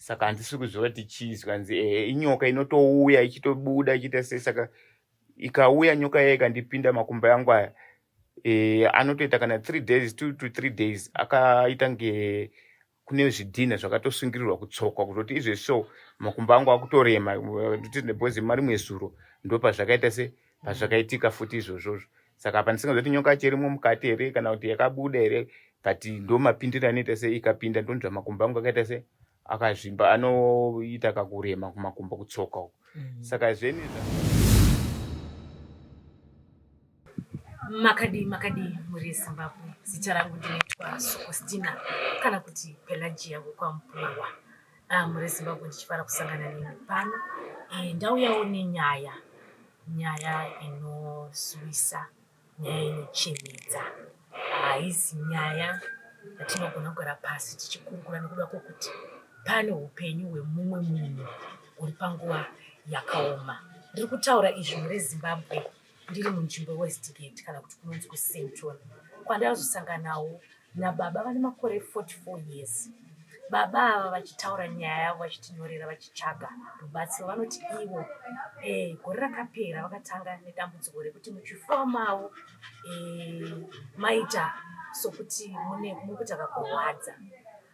saka handisi kuzova kuti chizwa nzi inyoka inotouya ichitobuda ichiita sei. Saka ikauya nyoka yega ikandipinda makumbo yangu aya anotoita kana 3 days 2 to 3 days akaita nge kune zvidhina zvakatosungirirwa kutsoka kutoti izvezvo makumbo angu akutorema ndoti nebhozi marimwe zuro ndo pazvakaita se pazvakaitika futi izvozvozvo. Saka apa ndisingazivi kuti nyoka yacho irimo mukati here kana kuti yakabuda here, but ndo mapindiro anoita se ikapinda ndonzva makumbo angu akaita se akazvimba, anoita kakurema kumakumbo kutsoka uko. Saka zveni Makadi muri Zimbabwe. Zita rangu ndinoitwa Sokostina kana kuti Pelagia kwa Mpurwa. Muri Zimbabwe ndichifara kusangana nemi pano. Ndauyawo nenyaya inosuvisa, nyaya inochemedza. Haisi nyaya yatinogona kugara pasi tichikurukura nekuda kwokuti pane upenyu hwemumwe munhu uri panguva yakaoma. Ndiri kutaura izvi muri Zimbabwe ndiri munzvimbo Westgate kana kuti kunonzi kuCentral, kwandazosanganawo nababa vane makore 44 years. Baba ava vachitaura nyaya yavo vachitinyorera vachitsvaga rubatsiro. Vanoti ivo gore rakapera vakatanga nedambudziko rekuti muchifuva mavo maita sokuti mune kutaka kurwadza,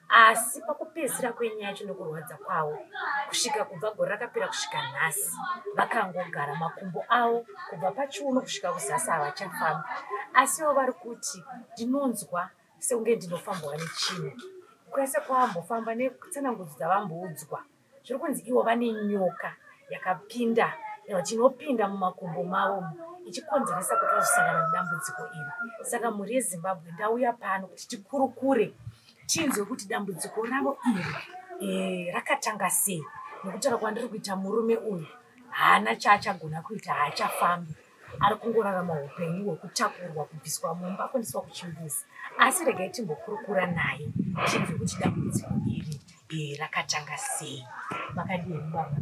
asi pakupedzisira kwenyaya yacho nekurwadza kwavo kusvika kubva gore rakapera kusvika nhasi vakangogara makumbo avo kubva pachiuno kusvika kuzasi havachafamba. Asiwo vari kuti ndinonzwa sekunge ndinofambwa nechinhu kwese kwavambofamba netsanangudzo dzavamboudzwa zviri kunzi ivo vane nyoka yakapinda chinopinda mumakumbo mavo ichikonzeresa kuti vazosangana nedambudziko iri. Saka mhuri yeZimbabwe ndauya pano kuti tikurukure tinzwe kuti dambudziko ravo iri rakatanga sei, nekutaura kwandiri kuita murume uyu haana chaachagona kuita, haachafambi, ari kungorarama upenyu hwekutakurwa kubviswa mumba kuendeswa kuchimbuzi. Asi regai timbokurukura naye tinzwe kuti dambudziko iri rakatanga sei. Makadii baba?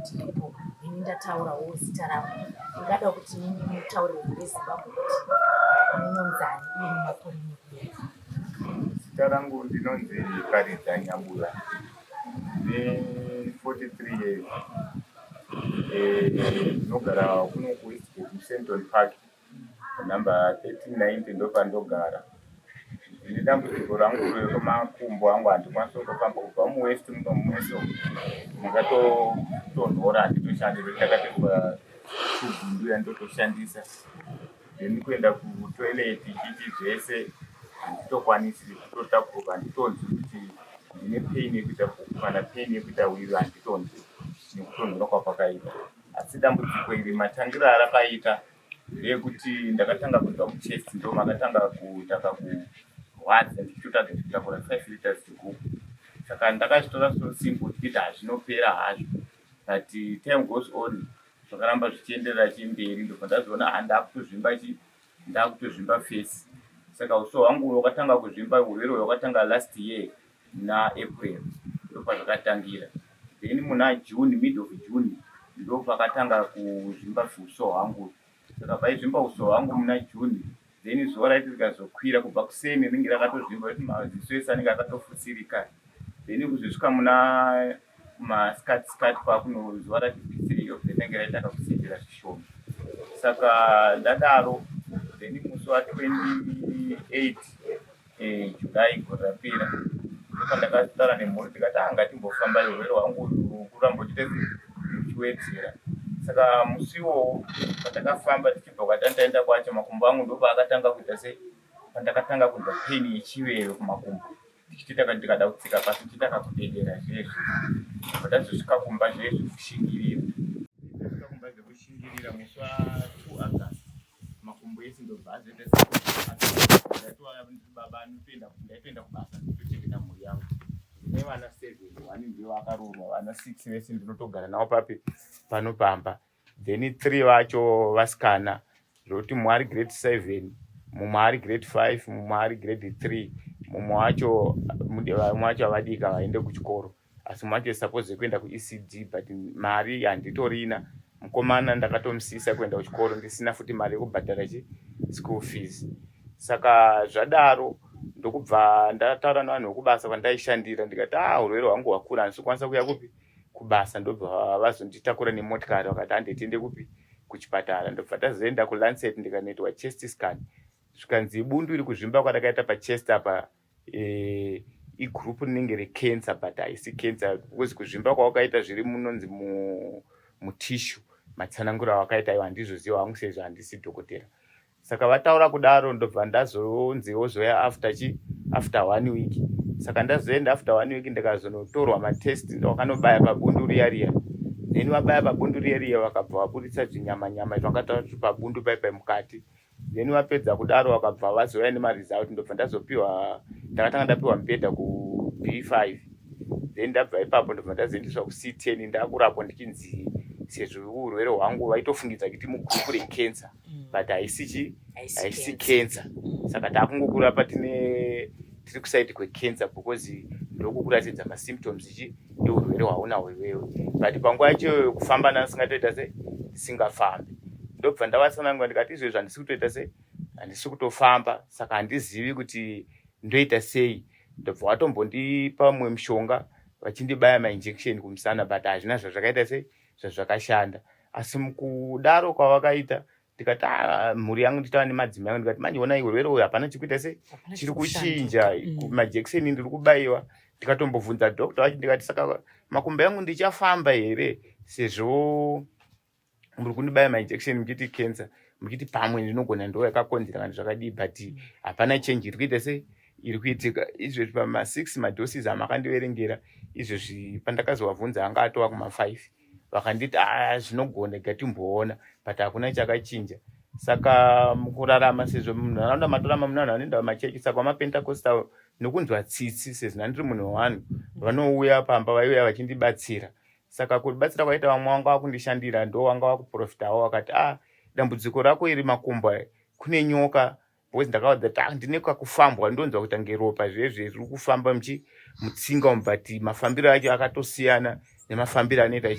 Tiripo. Ini ndataurawo zita rangu. Ndingada kuti mutaurire muri Zimbabwe kuti munonzani uye mumakore nekudai. Zita rangu ndinonzi Karidza Nyambura, ne43 years. Ndinogara kuno kuWestgate Central Park number 1390 ndo pandogara. Ndine dambudziko rangu remakumbo angu handikwanisi kutofamba kubva muwest munomweso mungatotonhora handitoshandisa ndakatopa chibhundu yandotoshandisa, then kuenda kutoileti chichi zvese handitokwanisi kutotapuka, handitonzi kuti ndine pain yekuita kana pain yekuita wiri handitonzi nekutonhora kwapakaita. Asi dambudziko iri matangiro arakaita ndeyekuti ndakatanga kubva muchest ndo makatanga kutaka kurwadza ndichitotadza kutakura 5 liters chigubu. Saka ndakazvitora so simple kuti hazvinopera hazvo, but time goes on zvakaramba zvichienderera chimberi ndobva ndazoona ndakutozvimba face. Saka uso hwangu hwakatanga kuzvimba, urwere hwakatanga last year naApril ndobva zvakatangira, then muna June, mid of June ndo pakatanga kuzvimba uso hwangu. Saka paizvimba uso hwangu muna June, then zuva raiti rikazokwira kubva kuseni rinenge rakatozvimba kuti maziso ese anenge akatofutsirika, then kuzosvika muna masikati pakuno zuva ratipisireyo rinenge raitanga kusendera zvishoma. Saka ndadaro, then musi wa28 July gore rapera ndopandakataura nemhuri tikati ngatimbofamba urwere hwangu kuramba chiwedzera. Saka musiwo pandakafamba tichibva kwatandaenda kwacho makumbo angu ndo paakatanga kuita se pandakatanga kunzwa pain yechiveve kumakumbo, tichitaka ndikada kutsika pasi tichitaka kudedera zveshe. Ndazosvika kumba zveshe kushingirira musi wa2 August makumbo ese ndobva azoita baba ndaitoenda kubasa nditochengeta mhuri yangu. Ndine vana 7, 1 ndiyo vakarorwa, vana 6 vese ndinotogara navo pano pamba, then 3 vacho vasikana zvokuti mumwe ari grade 7, mumwe ari grade 5, mumwe ari grade 3, mumwe wacho avadika vaende kuchikoro, asi mumwe wacho suppose kuenda kuECD, but mari handitorina. Mukomana ndakatomusisa kuenda kuchikoro ndisina futi mari yekubhadhara school fees. Saka zvadaro ndokubva ndataura nevanhu vekubasa kwandaishandira ndikati urwere hwangu hwakura handisi kukwanisa kuya kupi kubasa. Ndobva vazonditakura nemotikari vakati handetiende kupi kuchipatara. Ndobva tazoenda kuLancet ndikanoitwa chest scan zvikanzi ibundu iri kuzvimba kwadakaita pachest apa igroup rinenge recancer but haisi cancer because kuzvimba kwawakaita zviri munonzi mutishu matsananguro awakaita iwo handizoziva hangu sezvo handisi dhokotera. Saka vataura kudaro ndobva ndazonziwo zoya after 1 week. Saka ndazoenda after 1 week ndikazonotorwa matest ndawakanobaya pabundu riya then vabaya pabundu riya vakabva vabudisa zvinyamanyama zvakataura kuti pabundu paipai mukati. Then vapedza kudaro vakabva vazoya nemaresult ndobva ndakatanga ndapiwa mubhedha kuB5. Then ndabva ipapo ndobva ndazoendeswa kuC10 ndakurapwa ndichinzi sezvo urwere hwangu vaitofungidza kuti mugrupu recancer but haisi cancer. Saka takungokurapa tiri kusaidi kwecancer because ndokukuratidza masymptoms eurwere hwaunahwo iwewe but panguva yacho kufamba ndasingatoita se ndisingafambi. Ndobva ndavasanangwa ndikati izvezvo handisi kutoita se handisi kutofamba saka handizivi kuti ndoita sei. Ndobva watombondipa mumwe mushonga vachindibaya mainjection kumusana but hazvina zvazvakaita sei zvazvakashanda. Asi mukudaro kwavakaita ndikati mhuri yangu nditaura nemadzimai angu ndikati mandiona urwere uyu hapana chikuita sei chiri kuchinja majekiseni ndiri kubayiwa. Ndikatombobvunza dhokta wacho ndikati saka makumbo yangu ndichafamba here sezvo muri kundibaya majekiseni muchiti cancer muchiti pamwe ndinogona ndo yakakonzera kana zvakadii but hapana change iri kuita sei iri kuitika. Izvezvi pama6 madoses amakandiverengera izvezvi pandakazovabvunza anga atova kuma5 vakanditi zvinogona gatimboona but hakuna chakachinja. Saka mukurarama sezvo munharaunda matorama muna vanhu vanoenda pamachechi saka vamapentacostal nokunzwa tsitsi sezvo ndandiri munhu wevanhu vanouya pamba vaiuya vachindibatsira. Saka kubatsira kwaita vamwe vanga vakundishandira ndo vanga vakuprofitawo vakati dambudziko rako iri makumbo kune nyoka because ndakaudza ndine kakufambwa ndonzwa kuti ange ropa zvezve riri kufamba mutsinga umu but mafambiro acho akatosiyana nemafambiro anoita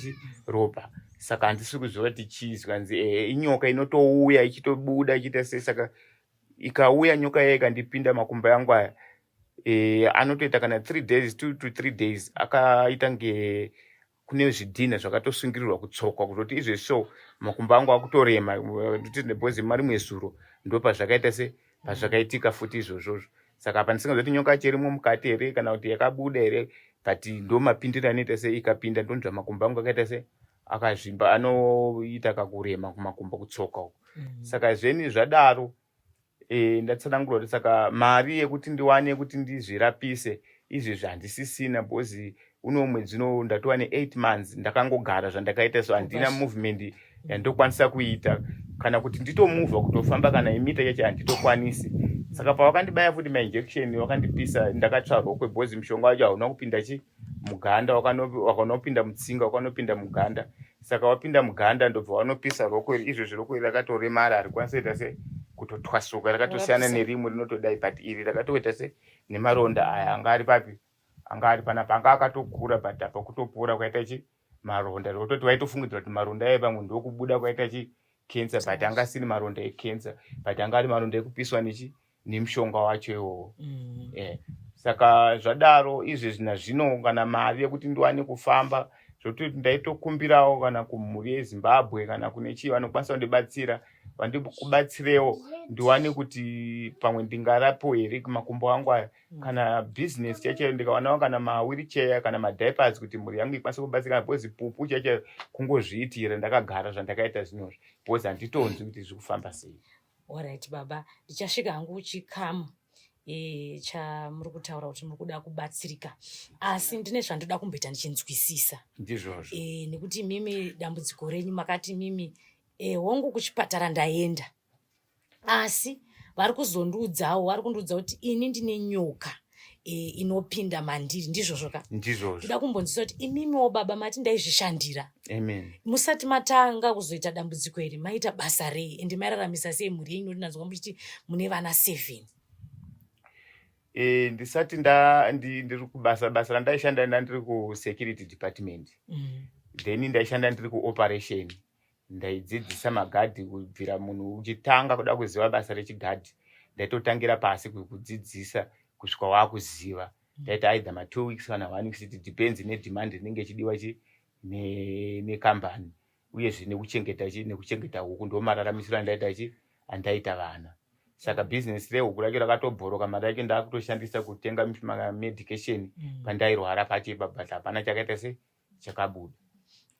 ropa. Saka handisi kuziva kuti chii zvikanzi inyoka inotouya ichitobuda ichiita sei. Saka ikauya nyoka iya ikandipinda makumbo yangu aya anotoita kana 3 days 2 to 3 days akaita nge kune zvidhina zvakatosungirirwa kutsoka kutoti izvezvo makumbo angu akutorema because marimwe zuro ndo pazvakaita se pazvakaitika futi izvozvozvo. Saka apa ndisingazoti kuti nyoka chirimo mukati here kana kuti yakabuda here but ndo mapindiro anoita se ikapinda ndonzva makumbo angu akaita se akazvimba anoita kakurema kumakumbo kutsoka uko. Saka zveni zvadaro ndatsanangura kuti saka mari yekuti ndiwane kuti ndizvirapise izvezvi handisisina because uno mwedzi ndatova ne8 months ndakangogara zvandakaita so handina movement yandokwanisa kuita kana kuti nditomuvha kutofamba kana imita yacho handitokwanisi. Saka pavakandibaya futi mainjection vakandipisa ndakatsva rokwe because mushonga wacho hauna kupinda muganda wakanopinda mutsinga wakanopinda muganda. Saka wapinda muganda ndobva wanopisa rokwe izvezvi rokwe rakatoremara harikwanisa kuita se kutotwasuka rakatosiyana nerimwe rinotodai but iri rakatoita se nemaronda aya anga ari papi anga ari panapa anga akatokura but apa kutopora kwaita maronda rototi waitofungidzira kuti maronda aya pamwe ndokubuda kwaita cancer but anga asiri maronda ecancer but anga ari maronda ekupiswa nemushonga wacho iwowo. Saka zvadaro izvezvi nazvino kana mari yekuti ndiwane kufamba zvototi ndaitokumbirawo kana kumhuri yeZimbabwe kana kune chii vanokwanisa kundibatsira vandikubatsirewo ndiwane kuti pamwe ndingarapo here kumakumbo angu aya kana business chacho ndikawanawo kana mawheelchair kana madiapers kuti mhuri yangu ikwanise kubatsira because pupu chacho kungozviitira ndakagara zvandakaita zvinozvo because handitonzi kuti zviri kufamba sei. Alright baba, ndichasvika hangu chikamu chamuri kutaura kuti muri kuda kubatsirika asi ndine zvandoda kumboita ndichinzwisisa ndizvozvo nekuti mimi dambudziko renyu makati mimi hongu kuchipatara ndaenda asi vari kuzondiudzawo vari kundiudza kuti ini ndine nyoka inopinda mandiri ndizvozvo ka ndizvozvo ndoda kumbonzisa kuti imimiwo baba mati ndaizvishandira amen musati matanga kuzoita dambudziko iri maita basa rei ende mairaramisa sei mhuri yenyu noti nanzwa muchiti mune vana 7 ndisati ndiri kubasa randaishanda ndandiri kusecurity department then ndaishanda ndiri kuoperation ndaidzidzisa magadhi kubvira munhu uchitanga kuda kuziva basa rechigadhi ndaitotangira pasi kudzidzisa kusvika wakuziva taita either 2 weeks kana 1 weeks, it depends nedemand inenge ichidiwa nekambani uyezve nekuchengeta huku ndo mararamisiro andaita vana. Saka business rehuku racho rakatobhoroka, mari yacho ndakutoshandisa kutenga medication pandairwara pacho ipapo, but hapana chakaita chakabuda.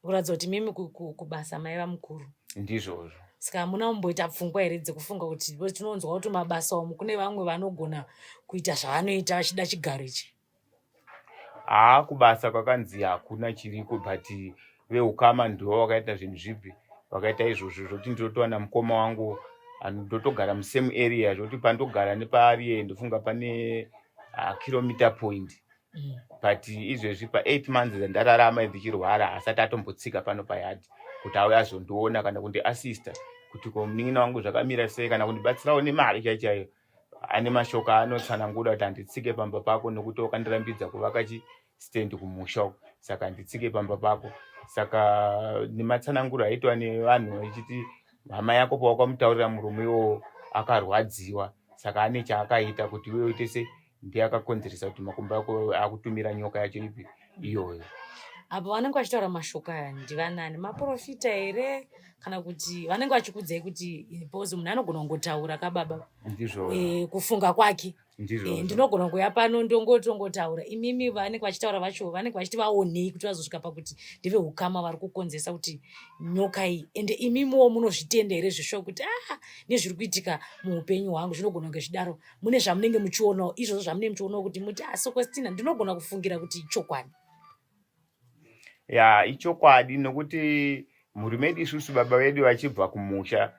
Kuratidza kuti mimi kubasa maiva mukuru ndizvozvo. Saka hamuna kumboita pfungwa here dzekufunga kuti tinonzwa kuti mabasa umu kune vamwe vanogona kuita zvavanoita vachida chigaro ichi? Kubasa kwakanzi hakuna chiriko, but vehukama ndiwo wakaita zvinhu zvipi, wakaita izvozvo zvokuti ndotowana mukoma wangu ndotogara musame area, zvokuti pandogara nepaari ndofunga pane kilometer point. But izvezvi pa8 months ndararama ndichirwara asati atombotsika pano payadi kuti auye azondiona kana kundiasista kuti komunin'ina wangu zvakamira sei, kana kundibatsirawo nemari chaichayo. Ane mashoko anotsanangura kuti handitsike pamba pako nokuti wakandirambidza kuvaka stand kumusha, saka nditsike pamba pako. Saka nematsananguro aitwa nevanhu vachiti hama yako pawakamutaurira murume iwo akarwadziwa, saka ane chaakaita kuti iwe uite ndiye akakonzeresa kuti makumbo ako akutumira nyoka yacho ipi iyoyo. Apo vanenge vachitaura mashoko aya ndivanani, maprofita here kana kuti vanenge vachikudzai kuti pose munhu anogona kungotaura kababa kufunga kwake, ndinogona kuya pano ndongotaura. Imimi vanenge vachitaura vacho vanenge vachiti vaonei kuti vazosvika pakuti ndeve hukama vari kukonzesa kuti nyoka iyi, ende imimiwo munozvitenda here zvesho kuti nezviri kuitika muupenyu hwangu zvinogona kunge zvidaro? Mune zvamunenge muchionawo izvozvo zvamunenge muchionawo kuti muti Sokostina ndinogona kufungira kuti ichokwadi? Ichokwadi, nokuti mhuri medu isusu baba vedu vachibva kumusha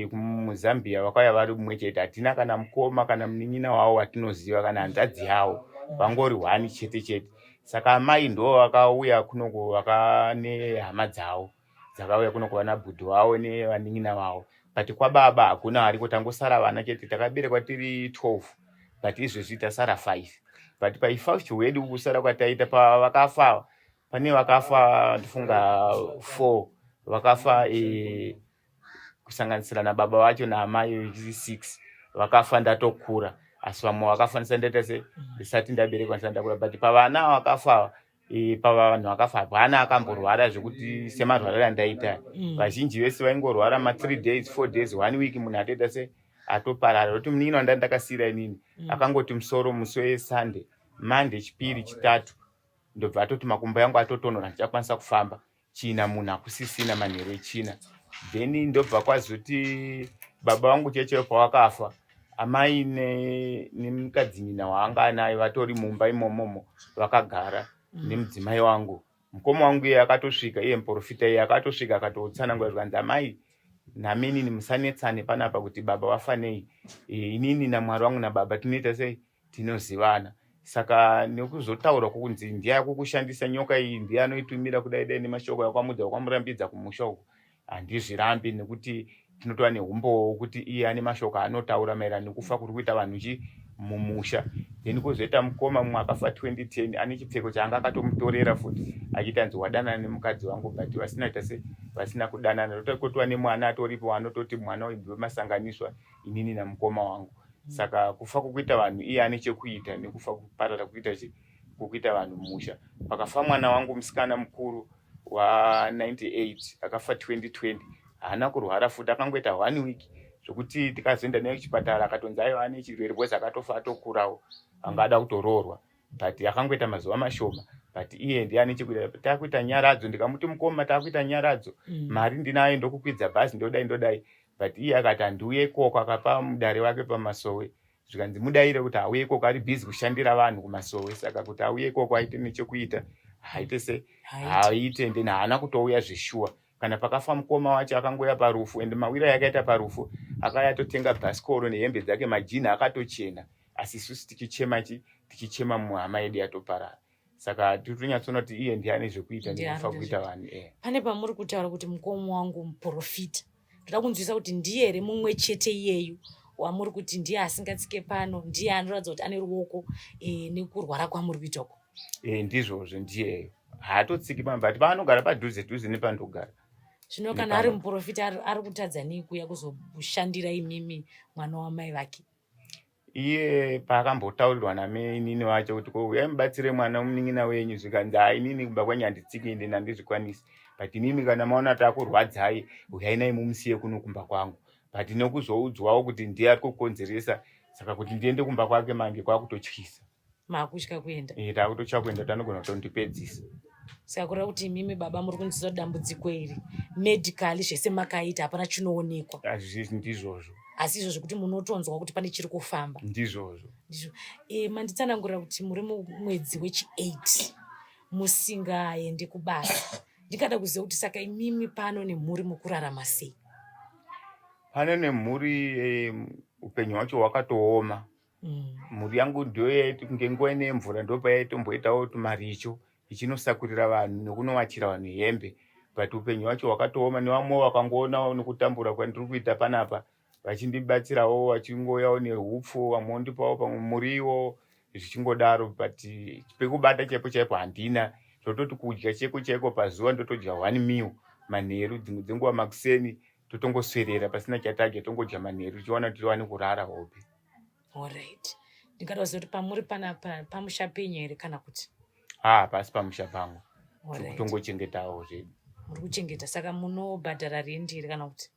kumuzambia vakauya vari mumwe chete. Hatina kana mukoma kana munin'ina wavo watinoziva kana hanzvadzi yavo, vangori 1 chete. Saka amai ndo vakauya kunoko vakane hama dzavo dzakauya kunoko vana bhudhi wavo nevanin'ina vavo. But kwababa hakuna variko, tangosara vana chete. Takaberekwa tiri 12 but izvezvi tasara 5. But pa5 hwedu kusara kwataita pavakafa, pane vakafa ndifunga 4 vakafa kusanganisira nababa vacho naamai 6 vakafa ndatokura, asi vamwe vakafa ndisati ndisati ndaberekwa ndisati ndakura. But pavana vakafa pavanhu vakafa hapana akamborwara zvekuti semarwariro andaita. Vazhinji vese vaingorwara 3 days 4 days 1 week munhu atoita atoparara. Kuti munin'ina wanda ndakasira inini akangoti musoro musi weSunday, Monday, Chipiri, Chitatu ndobva atoti makumbo yangu atotonhora ndichakwanisa kufamba, china munhu hakusisina manheru echina. Then ndobva kwazoti baba vangu checheyo pawakafa, amai nemukadzimina waanga anayo vatori mumba imomomo vakagara nemudzimai wangu. Mukoma wangu iye akatosvika, iye muprofita iye akatosvika akatotsanangura zvikanzi amai naminini musanetsane panapa kuti baba wafanei, inini namwari wangu nababa tinoita sei, tinozivana. Saka nekuzotaura kunzi ndiye akukushandisa nyoka iyi, ndiye anoitumira kudai nemashoko akwamudza wakwamurambidza kumusha uku, handizvirambi nekuti tinotova nehumbowo kuti iye ane mashoko anotaura maererano nekufa kuri kuita vanhu mumusha. Then kuzoita mukoma mumwe akafa 2010 ane chipfeko chaanga akatomutorera futi achitanzi wadanana nemukadzi wangu, but vasina kudanana. Totokotwa nemwana atoripo anototi mwana uyu ndwemasanganiswa inini namukoma wangu. Saka kufa kukuita vanhu iye ane chekuita nekufa kuparara kukuita vanhu mumusha. Pakafa mwana wangu musikana mukuru wa98 akafa 2020, haana kurwara futi, akangoita 1 week zvokuti tikazoenda naye kuchipatara akatonzi aiwa ane chirwere bwezi akatofa atokurawo, angada kutoroorwa. But akangoita mazuva mashoma, but iye ndiye ane chekuita. Takuita nyaradzo, ndikamuti mukoma takuita nyaradzo, mari ndinayo ndokukwidza bhazi ndodai. But iye akati handiuye ikoko, akapa mudare wake paMasowe zvikanzi mudaire kuti auye ikoko, ari bhizi kushandira vanhu kuMasowe. Saka kuti auye ikoko aite nechekuita haite, then haana kutouya zveshuwa. Kana pakafa mukoma wacho akangoya parufu, ende mawira yakaita parufu akaya totenga bhasikoro nehembe dzake majini akatochena, asi isusu tichichema muhama yedu yatoparara. Saka totonyatsoona kuti iye ndiye ane zvekuita nekufa kuita vanhu. Pane pamuri kutaura kuti mukoma wangu muprofita, ndoda kunzwisa kuti ndiye here mumwe chete iyeyu wamuri kuti ndiye asingatsike pano, ndiye anoratidza kuti ane ruoko nekurwara kwamuri kuita uko? Ndizvozvo, ndiyeyo. Haatotsiki pamba, but paanogara padhuze dhuze nepandogara. Zvino kana ari muprofita ari kutadza nei kuya kuzoshandira imimi mwana wamai vake? iye paakambotaurirwa namenini wacho kuti ko uyai mubatsire mwana munin'ina wenyu zvikanzi inini kumba kwanyu handitsiki ende handizvikwanisi, but inini kana maona takurwadzai uyai nai mumusiye kuno kumba kwangu, but nekuzoudzwawo kuti ndiye ari kukonzeresa, saka kuti ndiende kumba kwake manje kwakutotyisa. Makutya kuenda? Takutotya kuenda, tanogona kutondipedzisa. Saka kureva kuti imimi baba muri kunzwisa dambudziko iri medically zvese makaita hapana chinoonekwa? Azvisi ndizvozvo. Asi izvozvo kuti munotonzwa kuti pane chiri kufamba? Ndizvozvo. Manditsanangurira kuti muri mumwedzi wechi8 musingaendi kubasa. Ndikada kuziva kuti saka imimi pano nemhuri mukurarama sei? Pano nemhuri upenyu hwacho hwakatooma. Mhuri yangu ndiyo yaiti ngenguva ine mvura ndopa yaitomboitawo tumaricho ichinosakurira vanhu nekunovachira vanhu hembe, but upenyu hwacho hwakatooma. Nevamwe vakangoonawo nekutambura kwandiri kuita panapa vachindibatsirawo, vachingoyawo nehupfu, vamwe vondipawo pamwe muriwo, zvichingodaro, but pekubata chaipo chaipo handina. Tototi kudya cheko chaiko pazuva ndotodya 1 meal manheru, dzimwe dzenguva makuseni totongoswerera pasina chatadya, tongodya manheru tichiwana kuti tiwane kurara hope. Alright. Ndingada kuziva kuti pamuri panapa pamusha penyu here kana kuti? Pasi pamusha pangu. Totongochengetawo zvedu. Muri kuchengeta, saka munobhadhara rendi here kana kuti?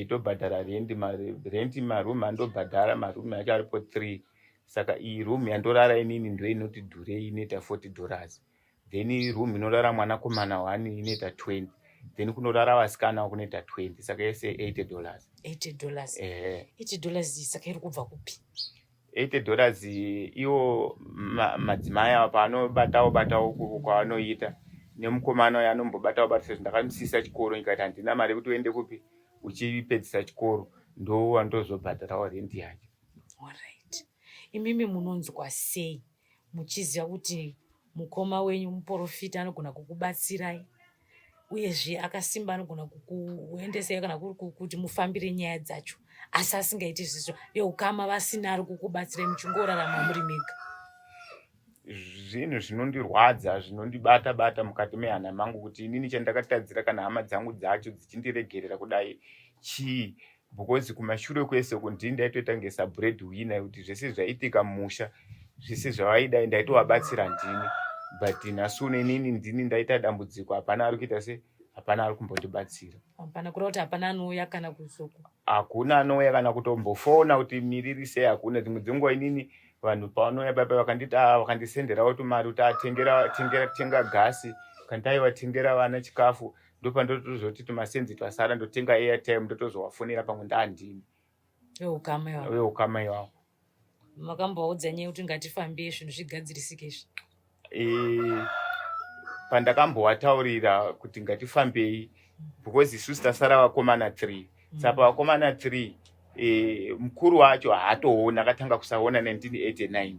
Tobhadhara rendi, marumu andobhadhara, marumu acho aripo 3. Saka iyi rumu yandorara inini ndo inoti dhurei, inoita $40. Then rumu inorara mwanakomana 1 inoita 20. Then kunorara vasikana kunoita 20. Saka yese $80. $80. $80 saka iri kubva kupi? $80 iwo madzimai paanobatawo kwaanoita, nemukomana uyo anombobatawo sezvo ndakamusisa chikoro ikati handina mari kuti uende kupi uchipedzisa chikoro, ndo wandozobhadharawo rendi yacho. Alright. Imimi munonzwa sei muchiziva kuti mukoma wenyu muprofita anogona kukubatsirai, uyezve akasimba anogona kukuendesai kana kuri kuti mufambire nyaya dzacho, asi asingaiti zvisizvo, veukama vasina ari kukubatsirai, muchingorarama muri mega? Zvinhu zvinondirwadza, zvinondibata mukati mehana mangu kuti inini chandakatadzira kana hama dzangu dzacho dzichindiregerera kudai chii, because kumashure kwese kundini ndaitoita ngesabreadwinner, kuti zvese zvaitika mumusha zvese zvavaidai ndaitovabatsira ndini, but nasune inini ndini ndaita dambudziko, hapana ari kuita se, hapana ari kumbondibatsira. Hapana kureva kuti hapana anouya kana kuzoku? Hakuna anouya kana kutombofona kuti miriri sei, hakuna. Dzimwe dzenguva inini vanhu pavanouya baba vakandisenderawo tumari kuti tenga gasi, kandaivatengera vana chikafu, ndopandotozoti tumasenzi twasara ndotenga airtime ndotozovafonera pamwe ndaandini. Veukama ivavo. Makamboudza nyaya kuti ngatifambei zvinhu zvigadzirisike izvi? Pandakambovataurira kuti ngatifambei, because isusu tasara vakomana 3. Saka vakomana 3 mukuru wacho haatoona, akatanga kusaona 1989.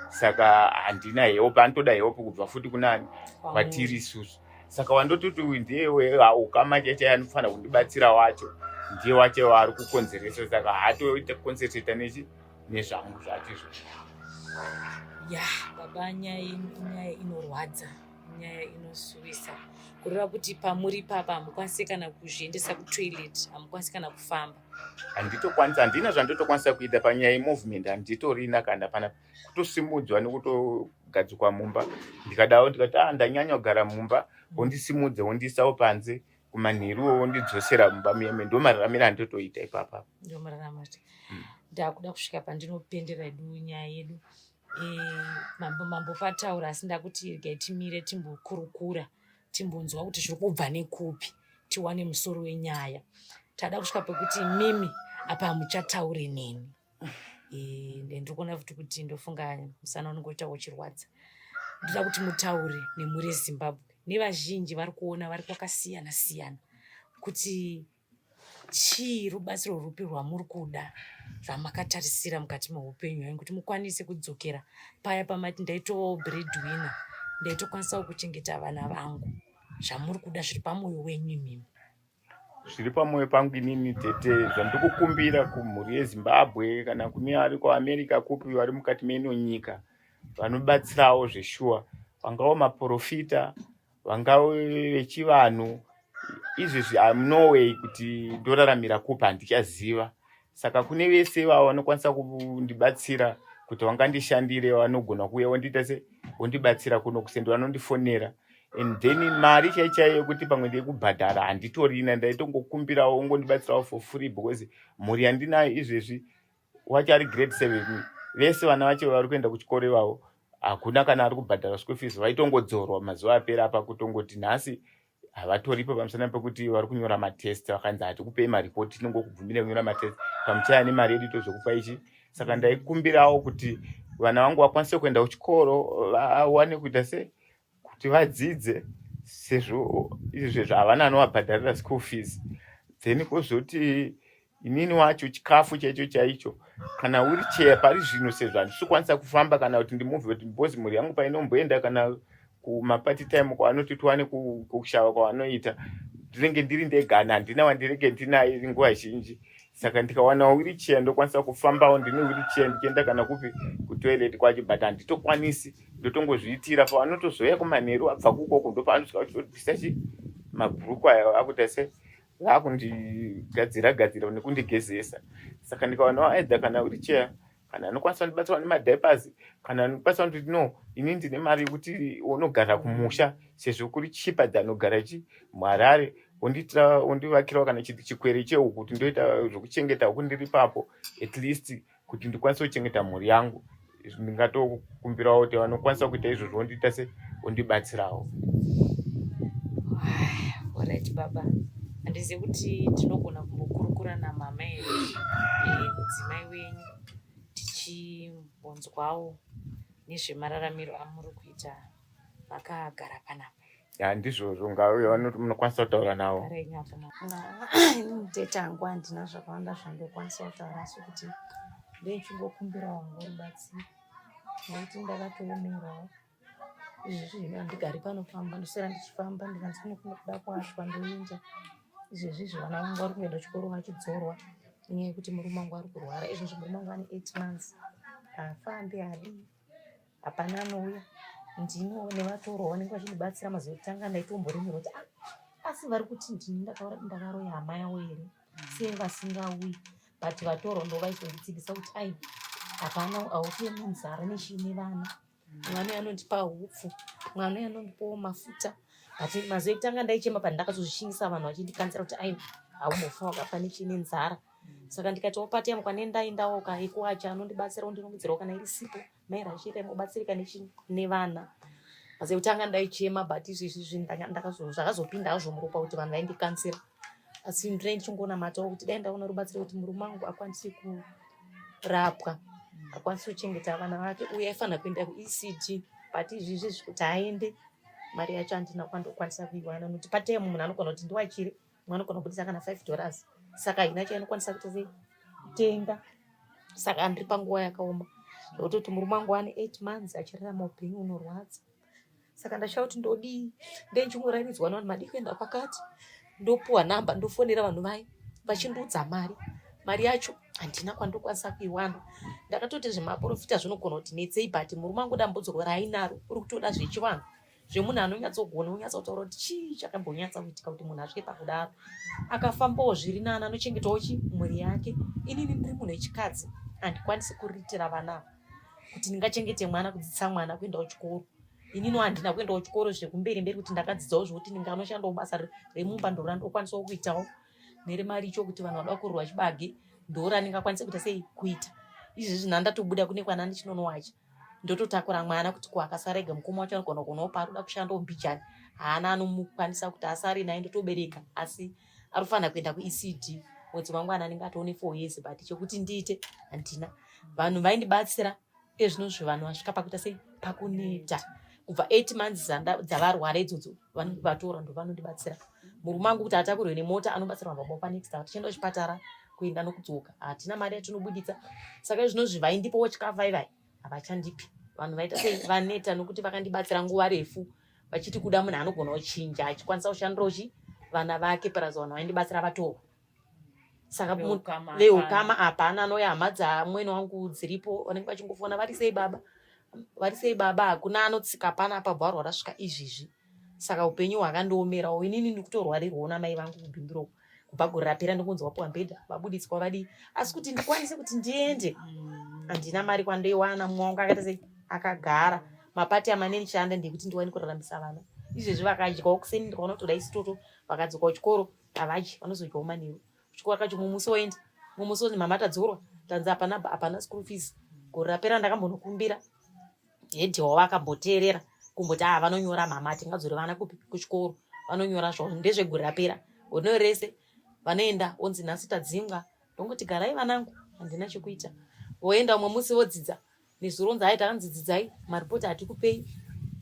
Saka handina help, anotoda help kubva futi kunani kwatiri isusu. Saka wandototi ndiye ukama chacho anofanira kundibatsira wacho, ndiye wacho waari kukonzeresa, saka haatoita konsentrata nezvangu zvatizvo. Baba, nyaya inorwadza, nyaya inosuvisa, kureva kuti pamuri papa hamukwanisi kana kuzviendesa kutoilet, hamukwanisi kana kufamba? Handitokwanisa, handina zvandotokwanisa kuita panyaya yemovement, handitorina kana pana kutosimudzwa nekutogadzikwa mumba. Ndikadawo ndikati ndanyanya kugara mumba, wondisimudze wondiisawo panze kumanheruwo wondidzosera mumba muyeme, ndo mararamiro handitotoita ipapa. Ndo mararamiro. Ndakuda kusvika pandinopendera edu nyaya yedu. Mambopataura, asi ndakuti regai timire timbokurukura, timbonzwa kuti zviri kubva nekupi, tiwane musoro wenyaya. Tada kusvika pekuti mimi apa hamuchataure neni. Ndiri kuona futi kuti ndofunga musana unongoita uchirwadza. Ndoda kuti mutaure nemhuri yeZimbabwe, nevazhinji vari kuona vari kwakasiyana siyana, kuti chii rubatsiro rupi rwamuri kuda, zvamakatarisira mukati meupenyu hwenyu, kuti mukwanise kudzokera paya pamati ndaitovawo breadwinner, ndaitokwanisawo kuchengeta vana vangu. Zvamuri kuda zviri pamwoyo wenyu imimi? Zviri pamwoyo pangu inini tete, zvandikukumbira kumhuri yeZimbabwe kana kune ari kuAmerica kupi vari mukati meno nyika vanobatsirawo zveshuwa, vangawo maprofita, vangawo vechivanhu, izvezvi no way kuti ndoraramira kupi handichaziva, Saka kune vese vavo vanokwanisa kundibatsira kuti vangandishandire, vanogona kuuya wondiita se wondibatsira kuno kusendo, vanondifonera. And then mari chaichaiyo yekuti pamwe ndekubhadhara handitorina, ndaitongokumbirawo ungondibatsirawo for free because mhuri yandinayo izvezvi wachari grade 7 vese vana vacho vari kuenda kuchikoro ivavo, hakuna kana ari kubhadhara school fees, vaitongodzorwa mazuva apera apa kutongoti nhasi havatoripo pamusana pekuti vari kunyora matest, vakanzi hatikupei maripoti, tinongokubvumirai kunyora matest, pamuchaya nemari yedu tozokupa ichi. Saka ndaikumbirawo kuti vana vangu vakwanise kuenda kuchikoro, vawane kuita se kuti vadzidze, sezvo izvezvo havana anovabhadharira school fees. Then kwozoti inini wacho chikafu chaicho chaicho, kana uri cheya pari zvino, sezvo handisi kukwanisa kufamba kana kuti ndimuvhe kuti because mhuri yangu painomboenda kana kumapati time kwavanoti tiwane kushava kwavanoita, ndinenge ndiri ndegana, handina wandirege ndinaye nguva zhinji. Saka ndikawana wheelchair ndokwanisa kufambawo ndine wheelchair ndichienda kana kupi kutoilet kwacho, but handitokwanisi, ndotongozviitira. Pavanotozouya kumanheru abva kukoko ndopanosvika kutodhisa mabhuruku aya akuita se vakundigadzira nekundigezesa. Saka ndikawana aidha kana wheelchair, kana anokwanisa kundibatsira nemadiapers, kana anokwanisa kuti no, ini ndine mari yekuti unogara kumusha, sezvo kuri chipa dhanogara muHarare, wondivakirawo kana chikwere chehuku kuti ndoita zvokuchengeta huku ndiri papo, at least kuti ndikwanise kuchengeta mhuri yangu. Ndingatokumbirawo kuti vanokwanisa kuita izvozvo wondiita se wondibatsirawo. Alright baba, handizivi kuti tinogona kumbokurukura namama here mudzimai wenyu tichimbonzwawo nezvemararamiro amuri kuita vakagara panapa. Handizvozvo, ngauye munokwanisa kutaura navo. Mutete hangu handina zvakawanda zvandokwanisa kutaura, asi kuti ndichingokumbirawo rubatsiro nokuti ndakatoomerawo izvezvi handigari panofamba, ndosara ndichifamba ndikanzi kunokuna kuda kuashwa ndoinja. Izvezvi vana vangu vari kuenda chikoro vachidzorwa nenyaya yekuti murume wangu ari kurwara. Izvezvi murume wangu ane 8 months, haafambi, hadii, hapana anouya. Ndino nevatoro vanenge vachindibatsira mazuva ekutanga ndaitomboremerwa kuti asi vari kuti ndini ndakaroya hama yavo here sei vasingauyi, but vatoro ndo vaitonditsigisa kuti ai hapana, haupi munzara nechine vana, mwana anondipa hupfu, mwana anondipawo mafuta. But mazuva ekutanga ndaichema pandakazozvishinyisa vanhu vachindikanzira kuti ai haumbofa wakapa nechine nzara. Saka ndikatiwo patemu kwanendaendawo kaikuacha anondibatsira undinomudzirawo kana iri sipo maira achita mubatsirika nevana. Mazuva ekutanga ndaichema, but izvezvi zvakazopinda hazvo muropa kuti vanhu vaindikansira. Asi ndinenge ndichongonamatawo kuti dai ndaona rubatsiro kuti murume wangu akwanise kurapwa, akwanise kuchengeta vana vake, uye aifanira kuenda kuECD, but izvezvi kuti aende mari yacho handina kwandokwanisa kuiwana, nokuti patemu munhu anogona kuti ndiwachiri, mumwe anogona kubudisa kana $5. Saka haina chainokwanisa kutenga. Saka handiri panguva yakaoma ndokutoti murume wangu ane 8 months achirarama upenyu unorwadza. Saka ndashaura kuti ndodii, ndochingoranidzwa navanhu madi kuenda kwakati, ndopuwa nhamba, ndofonera vanhu vai vachindiudza mari yacho handina kwandokwanisa kuiwana. Ndakatoti zvemaprofita zvinogona kuti netsei, but murume wangu dambudziko raainaro uri kutoda zvechivanhu, zvemunhu anonyatsogona unyatsotaura kuti chii chakambonyatsa kuitika kuti munhu asvike pakudaro. Akafambawo zviri nani, anochengetawo mhuri yake. Inini ndiri munhu wechikadzi, handikwanisi kuriritira vana kuti ndingachengete mwana, kudzidzisa mwana kuendawo chikoro. Inini handina kuendawo chikoro zvekumberi kuti ndakadzidzawo zvokuti ndinganoshandawo basa remumba ndorandokwanisawo kuitawo neremari icho kuti vanhu vada kurwa chibage ndorandingakwanisa kuita sei kuita. Izvezvi ndatobuda kune kwana ndichinonowacha, ndototakura mwana kuti kuakasarega mukoma wacho anogona kuonawo paarikuda kushandawo mbijani, haana anomukwanisa kuti asare naye ndotobereka, asi arifanira kuenda kuECD. Mwedzi wangu anenge atoone 4 years, but chekuti ndiite handina. Vanhu vaindibatsira, ezvinozvi vanhu vasvika pakuita sei pakuneta. Kubva 8 months dzavarwara idzodzo vatora ndo vanondibatsira. Murume wangu kuti atakurwe nemota anobatsira vanhu vabva panext hour, tichienda kuchipatara kuenda nokudzoka, hatina mari yatinobuditsa. Saka izvinozvi vaindipawo chikafu ivai havachandipi. Vanhu vaita sei vaneta, nokuti vakandibatsira nguva refu vachiti kuda munhu anogona kuchinja achikwanisa kushandirawo vana vake, parazi vanhu vaindibatsira vatorwa. Saka veukama hapana, anouya hama dzamwene wangu dziripo vanenge vachingofona vari sei baba, hakuna anotsika panapa bharwa rasvika izvizvi. Saka upenyu hwakandiomerawo, inini ndikutorwarirwawo namai vangu kubhimbiroko. kubva gore rapera ndokunzi wapuwa mbedha wabuditswa vadii, asi kuti ndikwanise kuti ndiende handina mari kwandoiwana. Mumwe wangu akaita sei akagara mapati amaneni chanda ndekuti ndiwani kuraramisa vana. Izvezvi vakadyawo kuseni ndikaona kuti daisi toto vakadzoka kuchikoro havadyi vanozodyawo manheru. Kuchikoro kacho mumusi woenda mumusi wonzi mama tadzorwa tanzi hapana school fees. Gore rapera ndakambonokumbira hedhi wavo akamboteerera kumboti vanonyora mama tingadzore vana kupi kuchikoro vanonyora zvavo ndezvegore rapera ono rese vanoenda onzi nhasi tadzingwa ndongoti garai vanangu handina chekuita. Voenda umwe musi vodzidza nezuro onzi hai takanzidzidzai maripoti hatikupei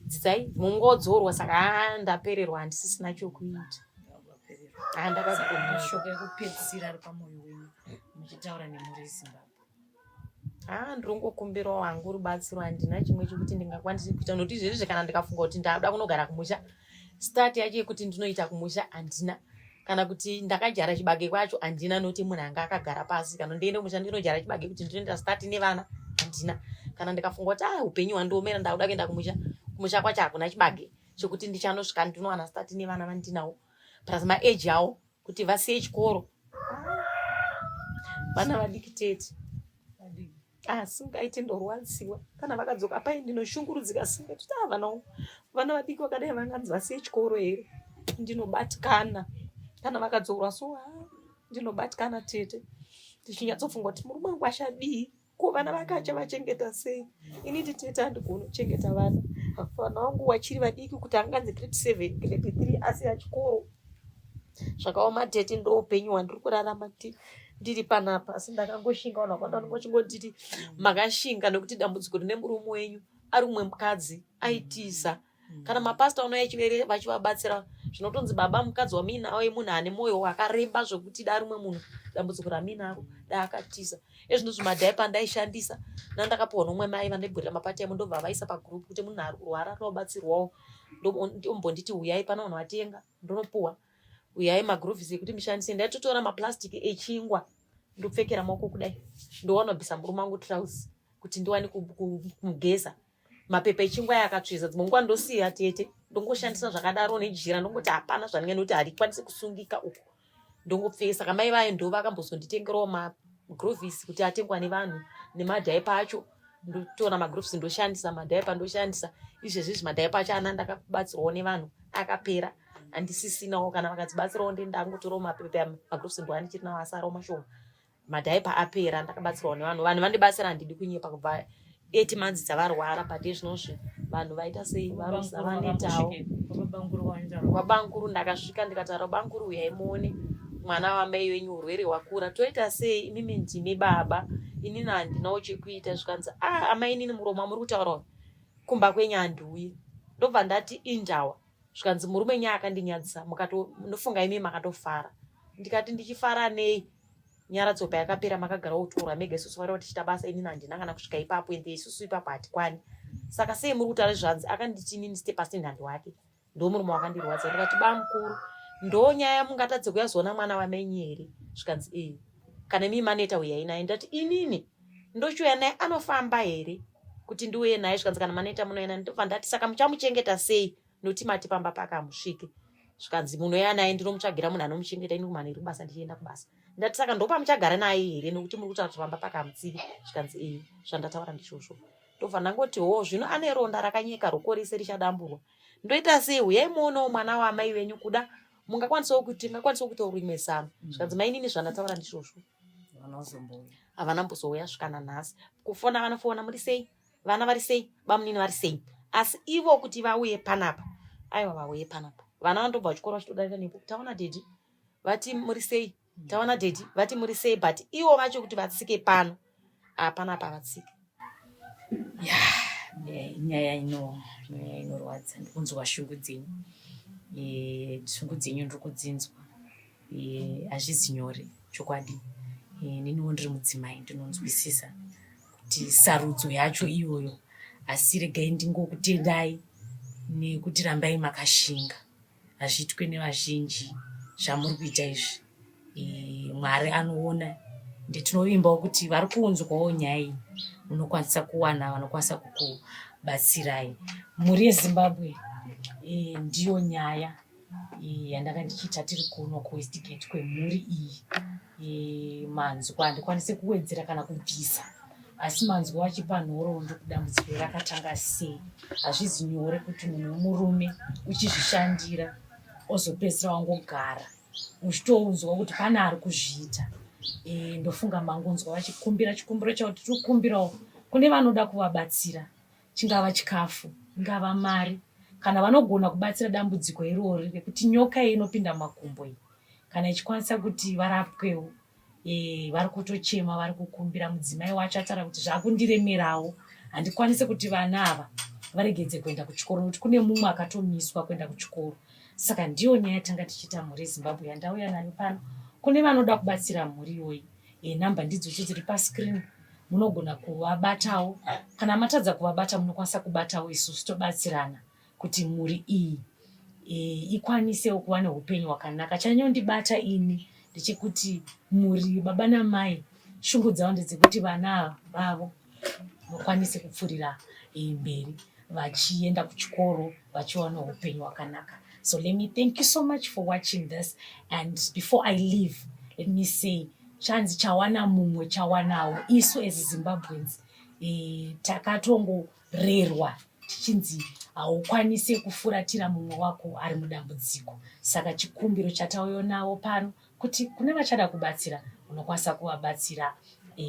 dzidzai mungu wodzorwa. Saka ndapererwa handisisina chokuita. Shoko yekupedzisira ari pamwoyo wenyu muchitaura nemhuri yeZimbabwe. Ndirongokumbirawo hangu rubatsiro. Handina chimwe chekuti ndingakwanisa kuita nokuti izvezvi kana ndikafunga kuti ndada kunogara kumusha start yacho yekuti ndinoita kumusha handina, kana kuti ndakajara chibage kwacho handina, nokuti munhu anga akagara pasi. Kana ndiende kumusha ndinojara chibage kuti ndinoenda start nevana handina. Kana ndikafunga kuti upenyu hwandiomera ndakuda kuenda kumusha kwacho hakuna chibage chekuti ndichanosvika ndinowana start nevana vandinawo plus maeji avo kuti vasiye chikoro. Vana vadiki tete singaiti ndorwadziwa kana vakadzoka pai ndinoshungurudzika singatuti vana vadiki vakadai vanganzi vasiye chikoro here ndinobatikana. Kana vakadzorwa so ndinobatikana tete tichinyatsopfunga kuti murume wangu achadii ko vana vakacha vachengeta sei. Inini tete handigoni kuchengeta vana vangu vachiri vadiki kuti anganzi grade 7 grade 3 asiya chikoro. Zvakaoma tete ndoupenyu hwandiri kurarama ndiri panapa. Asi ndakangoshinga vanhu vakanda ndingochingotiti makashinga nekuti dambudziko rine murume wenyu ari umwe mukadzi aitiza. Kana mapasta unouya chivere vachivabatsira zvinotonzi baba mukadzi wamuinawo munhu ane mwoyo wakareba zvokuti da rumwe munhu dambudziko ramuinaro da akatiza. Ezvinozvi madhaipa ndaishandisa nandakapiwa nomwe mai vandaibhurira mapati emo ndobva vaisa pagroup kuti munhu ari kurwara anobatsirwawo ndombonditi uyai pana vanhu vatenga ndonopuwa uyai magrovhisi ekuti mishandise. Ndaitotora maplastiki echingwa ndopfekera maoko kudai ndowana bvisa murume wangu trousi kuti ndiwane kumugeza. Mapepa echingwa yakatsviza dzimwe nguva ndosiya tete ndongoshandisa zvakadaro nejira ndongoti hapana zvaninge nokuti harikwanisi kusungika uku ndongopfeka. Saka mai vayo ndo vakambozonditengerawo magrovhisi kuti atengwa nevanhu nemadhaipa acho ndotora magrovhisi ndoshandisa madhaipa ndoshandisa. Izvezvi madhaipa acho ana ndakabatsirwawo nevanhu akapera handisisinawo. Kana vakadzibatsirawo ndangotorawo mapepa magrovhisi ndo andichiri nawo asarawo mashoma. Madhaipa apera ndakabatsirwawo nevanhu. Vanhu vandibatsira handidi kunyepa kubva 8 months dzavarwara pate zvinozvi vanhu vaita sei varosa vanetawo. Kwabankuru ndakasvika ndikataura bankuru uyai muone mwana wamai wenyu urwere hwakura toita sei. Imimi ndimi baba inini handinawo chekuita. Zvikanzi amai inini muromo muri kutaura kumba kwenyu handiuyi. Ndobva ndati indawa. Zvikanzi murume nyaya akandinyadzisa munofunga imi makatofara. Ndikati ndichifara nei nyara tsopa yakapera makagara utora mega isusu vari tichita basa inini handina kana kusvika ipapo ende isusu ipapo hatikwani. Saka sei muri kutaura zvanzi akanditi inini stepasi nhando wake ndo murume wakandirwadza. Ndikati bamukuru ndo nyaya mungatadze kuyazoona mwana wamenyu here. Zvikanzi kana mimi maneta uyai naye. Ndati inini ndochiuya naye anofamba here kuti ndiuye naye. Zvikanzi kana maneta munoenda. Ndobva ndati saka muchamuchengeta sei nokuti mati pamba pakamusvike. Zvikanzi munoya naye ndinomutsvagira munhu anomuchengeta ini kumanheru basa ndichienda kubasa. Ndati saka ndopa muchagara naye here nokuti muri kutaura kuti pamba pakamutsivi. Zvikanzi zvandataura ndizvozvo. Ndobva ndangoti zvino ane ronda rakanyeka rokorese richadamburwa ndoita sei uyai muonawo mwana wamai venyu kuda mungakwanisawo kuita urimesano. Zvikanzi mainini zvandataura ndizvozvo. Havana mbozouya svikana nhasi kufona vanofona muri sei vana vari sei bamunini vari sei. Asi ivo kuti vauye panapa aiwa vauye panapa. Vana vandobva chikoro vachitodarika nepo taona dedi vati muri sei taona dedi vati muri sei but ivo vacho kuti vatsike pano panapa vatsike. Nyaya inorwadza ndikunzwa shungu dzenyu. Shungu dzenyu ndiri kudzinzwa. Hazvizi nyore chokwadi. Niniwo ndiri mudzimai ndinonzwisisa kuti sarudzo yacho iyoyo. Asi regai ndingokutendai nekuti rambai makashinga. Hazviitwe nevazhinji zvamuri kuita izvi. Mwari anoona. Ndetinovimbawo kuti vari kuunzwawo nyaya iyi munokwanisa kuwana vanokwanisa kukubatsirai. Mhuri yeZimbabwe ndiyo nyaya yandanga ndichiita tiri kuno kuwestgate kwemhuri iyi. Manzwa handikwanise kuwedzera kana kubvisa, asi manzwa achipa nhoroondo kudambudziko rakatanga sei. Hazvizi nyore kuti munhu wemurume uchizvishandira ozopedzisira wangogara uchitounzwa kuti pane ari kuzviita. Ndofunga mangonzwa vachikumbira chikumbiro chakuti tiri kukumbirawo kune vanoda kuvabatsira, chingava chikafu, ingava mari, kana vanogona kubatsira dambudziko irori rekuti nyoka iyi inopinda makumbo iyi, kana ichikwanisa kuti varapwewo. Vari kutochema, vari kukumbira. Mudzimai wacho atara kuti zvakundiremerawo, handikwanise kuti vana ava varegedze kuenda kuchikoro nokuti kune mumwe akatomiswa kuenda kuchikoro. Saka ndiyo nyaya yatanga tichiita mhuri yeZimbabwe yandauya nayo pano. Kune vanoda kubatsira mhuri iyoyi, namba ndidzocho dziri paskirini, munogona kuvabatawo. Kana matadza kuvabata, munokwanisa kubatawo isusu tobatsirana kuti mhuri iyi ikwanisewo kuva neupenyu hwakanaka. Chanyondibata ini ndechekuti mhuri baba namai shungu dzavo ndedzekuti vana vavo vakwanise kupfuurira mberi vachienda kuchikoro vachiwana upenyu hwakanaka. So let me thank you so much for watching this, and before I leave, let me say chanzi chawana mumwe chawanawo. Isu as Zimbabweans takatongorerwa tichinzi haukwanise kufuratira mumwe wako ari mudambudziko. Saka chikumbiro chatauya nawo pano kuti kune vachada kubatsira unokwanisa kuvabatsira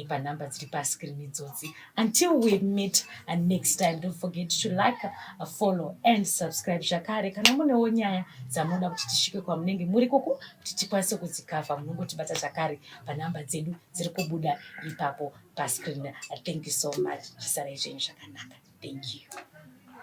panhamba dziri paskirini idzodzi. Until we meet and next time, don't forget to like, follow and subscribe. Zvakare kana munewo nyaya dzamunoda kuti tisvike kwamunenge muri koko kuti tikwanise kudzikavha, munongotibata zvakare panhamba dzedu dziri kubuda ipapo paskirini. Thank you so much. Chisarai zvenyu zvakanaka. Thank you.